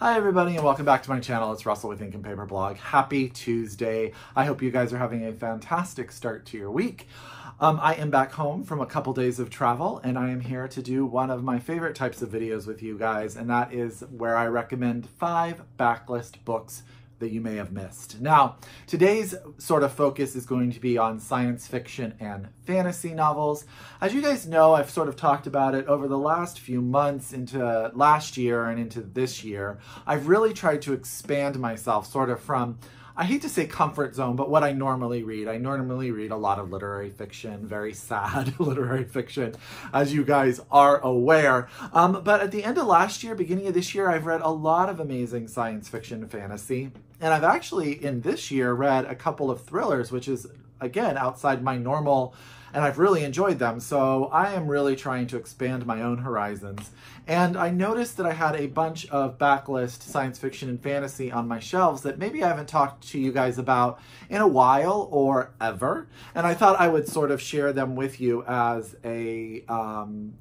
Hi everybody and welcome back to my channel. It's Russell with Ink and Paper Blog. Happy Tuesday. I hope you guys are having a fantastic start to your week. I am back home from a couple days of travel and I am here to do one of my favorite types of videos with you guys, and that is where I recommend 5 backlist books that you may have missed. Now, today's sort of focus is going to be on science fiction and fantasy novels. As you guys know, I've sort of talked about it over the last few months into last year and into this year. I've really tried to expand myself sort of from, I hate to say comfort zone, but what I normally read. I normally read a lot of literary fiction, very sad literary fiction, as you guys are aware. But at the end of last year, beginning of this year, I've read a lot of amazing science fiction and fantasy. And I've actually, in this year, read a couple of thrillers, which is, again, outside my normal, and I've really enjoyed them. So I am really trying to expand my own horizons. And I noticed that I had a bunch of backlist science fiction and fantasy on my shelves that maybe I haven't talked to you guys about in a while or ever. And I thought I would sort of share them with you as a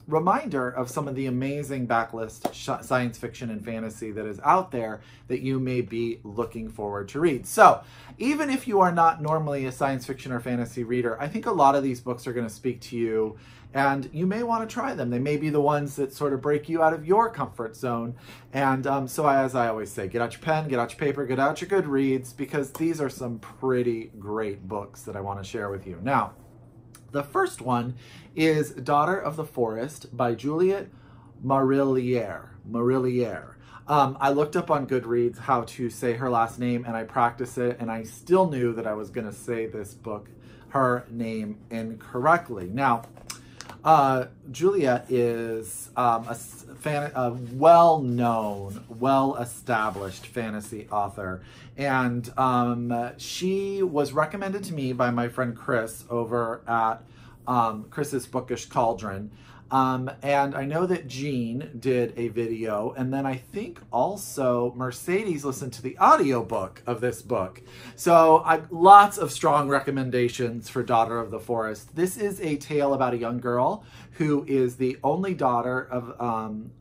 reminder of some of the amazing backlist science fiction and fantasy that is out there that you may be looking forward to read. So even if you are not normally a science fiction or fantasy reader, I think a lot of these books are going to speak to you and you may want to try them. They may be the ones that sort of break you out of your comfort zone. And so as I always say, get out your pen, get out your paper, get out your Goodreads, because these are some pretty great books that I want to share with you. Now, the first one is Daughter of the Forest by Juliet Marillier. I looked up on Goodreads how to say her last name and I practiced it, and I still knew that I was going to say this book, her name, incorrectly. Now, Juliet is a well-known, well-established fantasy author, and she was recommended to me by my friend Chris over at Chris's Bookish Cauldron. And I know that Jean did a video, and then I think also Mercedes listened to the audiobook of this book. So lots of strong recommendations for Daughter of the Forest. This is a tale about a young girl who is the only daughter of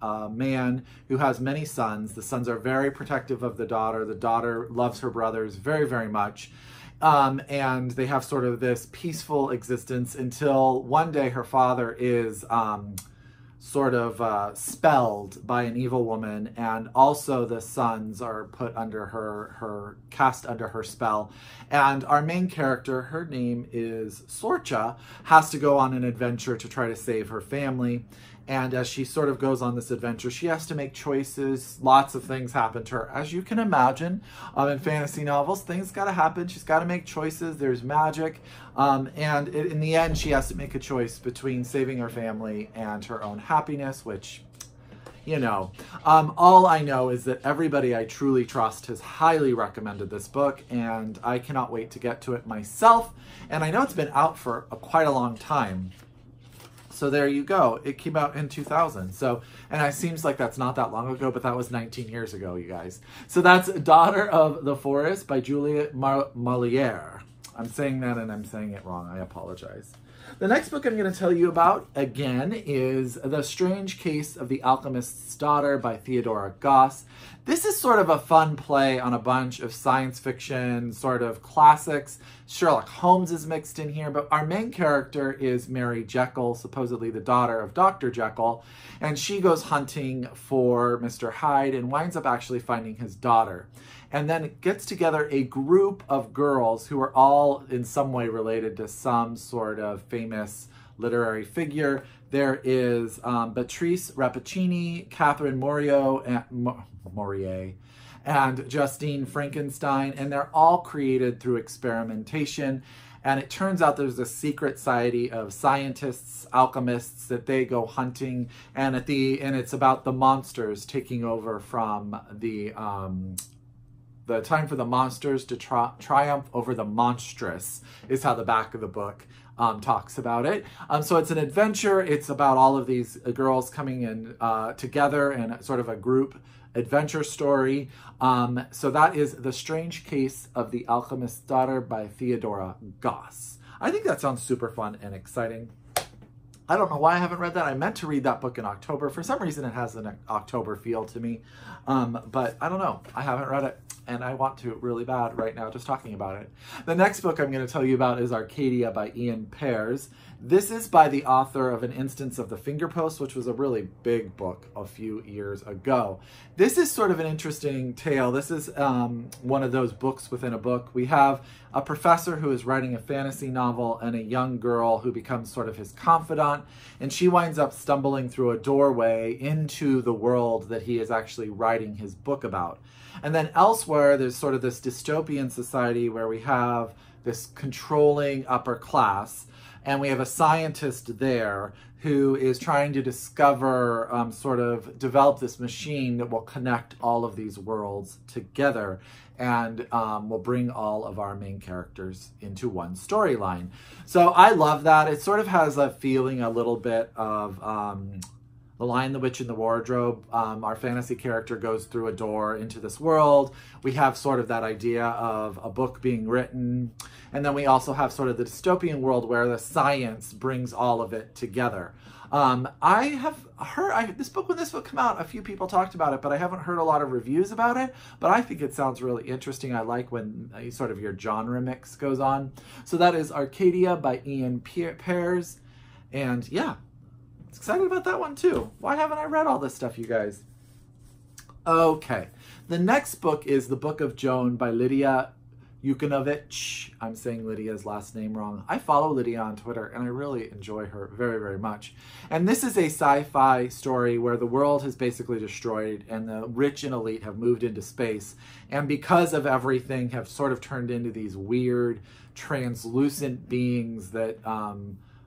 a man who has many sons. The sons are very protective of the daughter. The daughter loves her brothers very, very much. And they have sort of this peaceful existence until one day her father is sort of spelled by an evil woman, and also the sons are put under cast under her spell. And our main character, her name is Sorcha, has to go on an adventure to try to save her family. And as she sort of goes on this adventure, she has to make choices. Lots of things happen to her. As you can imagine, in fantasy novels, things got to happen. She's got to make choices. There's magic. And in the end, she has to make a choice between saving her family and her own happiness, which, you know. All I know is that everybody I truly trust has highly recommended this book, and I cannot wait to get to it myself. And I know it's been out for quite a long time. So there you go. It came out in 2000. So, and it seems like that's not that long ago, but that was 19 years ago, you guys. So that's Daughter of the Forest by Juliet Marillier. I'm saying that and I'm saying it wrong. I apologize. The next book I'm going to tell you about, again, is The Strange Case of the Alchemist's Daughter by Theodora Goss. This is sort of a fun play on a bunch of science fiction sort of classics. Sherlock Holmes is mixed in here, but our main character is Mary Jekyll, supposedly the daughter of Dr. Jekyll, and she goes hunting for Mr. Hyde and winds up actually finding his daughter. And then it gets together a group of girls who are all in some way related to some sort of famous literary figure. There is Beatrice Rappaccini, Catherynne Maurier, and Justine Frankenstein, and they're all created through experimentation. And it turns out there's a secret society of scientists, alchemists, that they go hunting, and it's about the monsters taking over from the time for the monsters to triumph over the monstrous is how the back of the book talks about it. So it's an adventure. It's about all of these girls coming in together in sort of a group adventure story. So that is The Strange Case of the Alchemist's Daughter by Theodora Goss. I think that sounds super fun and exciting. I don't know why I haven't read that. I meant to read that book in October. For some reason, it has an October feel to me. But I don't know. I haven't read it, and I want to really bad right now just talking about it. The next book I'm going to tell you about is Arcadia by Iain Pears. This is by the author of An Instance of the Finger Post, which was a really big book a few years ago. This is sort of an interesting tale. This is one of those books within a book. We have a professor who is writing a fantasy novel and a young girl who becomes sort of his confidant, and she winds up stumbling through a doorway into the world that he is actually writing his book about. And then elsewhere, there's sort of this dystopian society where we have this controlling upper class, and we have a scientist there who is trying to discover, sort of develop this machine that will connect all of these worlds together and will bring all of our main characters into one storyline. So I love that. It sort of has a feeling a little bit of The Lion, the Witch, and the Wardrobe. Our fantasy character goes through a door into this world. We have sort of that idea of a book being written. And then we also have sort of the dystopian world where the science brings all of it together. I have heard, this book, when this book came out, a few people talked about it, but I haven't heard a lot of reviews about it. But I think it sounds really interesting. I like when sort of your genre mix goes on. So that is Arcadia by Iain Pears. And yeah, excited about that one too. Why haven't I read all this stuff, you guys? Okay, the next book is the Book of Joan by Lidia Yuknavitch. I'm saying Lydia's last name wrong. I follow Lidia on Twitter, and I really enjoy her very, very much. And this is a sci-fi story where the world has basically destroyed, and the rich and elite have moved into space. And because of everything, have sort of turned into these weird, translucent beings that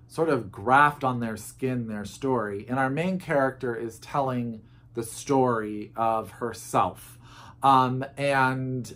sort of graft on their skin their story. And our main character is telling the story of herself. And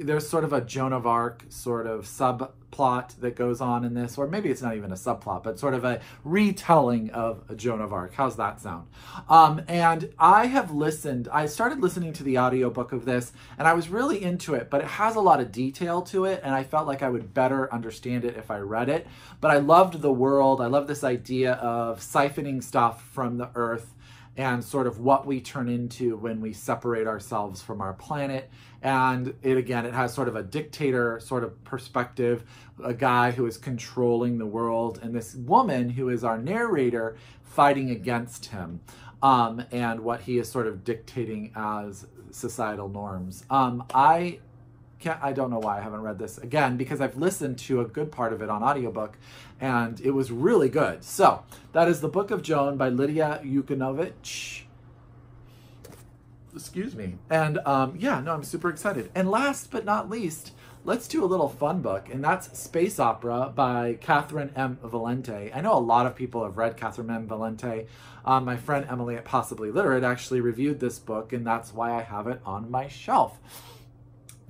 there's sort of a Joan of Arc sort of subplot that goes on in this, or maybe it's not even a subplot, but sort of a retelling of a Joan of Arc. How's that sound? And I started listening to the audiobook of this, and I was really into it, but it has a lot of detail to it, and I felt like I would better understand it if I read it. But I loved the world. I love this idea of siphoning stuff from the earth and sort of what we turn into when we separate ourselves from our planet. And it has sort of a dictator sort of perspective, a guy who is controlling the world, and this woman who is our narrator fighting against him, and what he is sort of dictating as societal norms. I don't know why I haven't read this again, because I've listened to a good part of it on audiobook, and it was really good. So that is the Book of Joan by Lidia Yuknavitch. Excuse me. And yeah, no, I'm super excited. And last but not least, let's do a little fun book, and that's Space Opera by Catherynne M. Valente. I know a lot of people have read Catherynne M. Valente. My friend Emily at Possibly Literate actually reviewed this book, and that's why I have it on my shelf.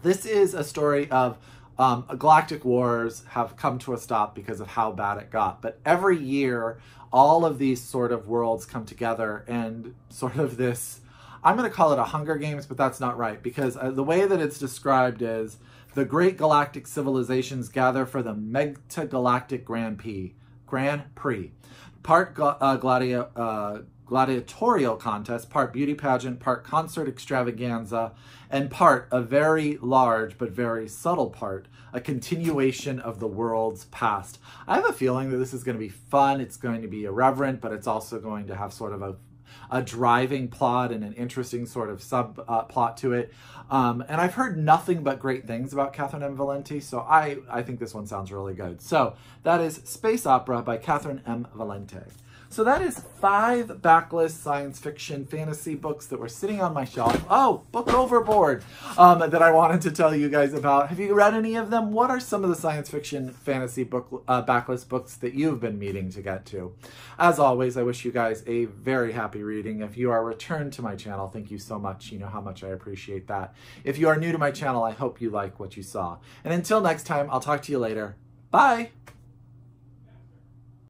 This is a story of galactic wars have come to a stop because of how bad it got. But every year, all of these sort of worlds come together, and sort of this, I'm going to call it a Hunger Games, but that's not right, because the way that it's described is the great galactic civilizations gather for the Metagalactic Grand Prix. Part gladiatorial contest, part beauty pageant, part concert extravaganza, and part a very large but very subtle part, a continuation of the world's past. I have a feeling that this is going to be fun. It's going to be irreverent, but it's also going to have sort of a driving plot and an interesting sort of subplot to it. And I've heard nothing but great things about Catherynne M. Valente, so I think this one sounds really good. So that is Space Opera by Catherynne M. Valente. So that is 5 backlist science fiction fantasy books that were sitting on my shelf. Oh, Book Overboard, that I wanted to tell you guys about. Have you read any of them? What are some of the science fiction fantasy book backlist books that you've been meaning to get to? As always, I wish you guys a very happy reading. If you are returned to my channel, thank you so much. You know how much I appreciate that. If you are new to my channel, I hope you like what you saw. And until next time, I'll talk to you later. Bye!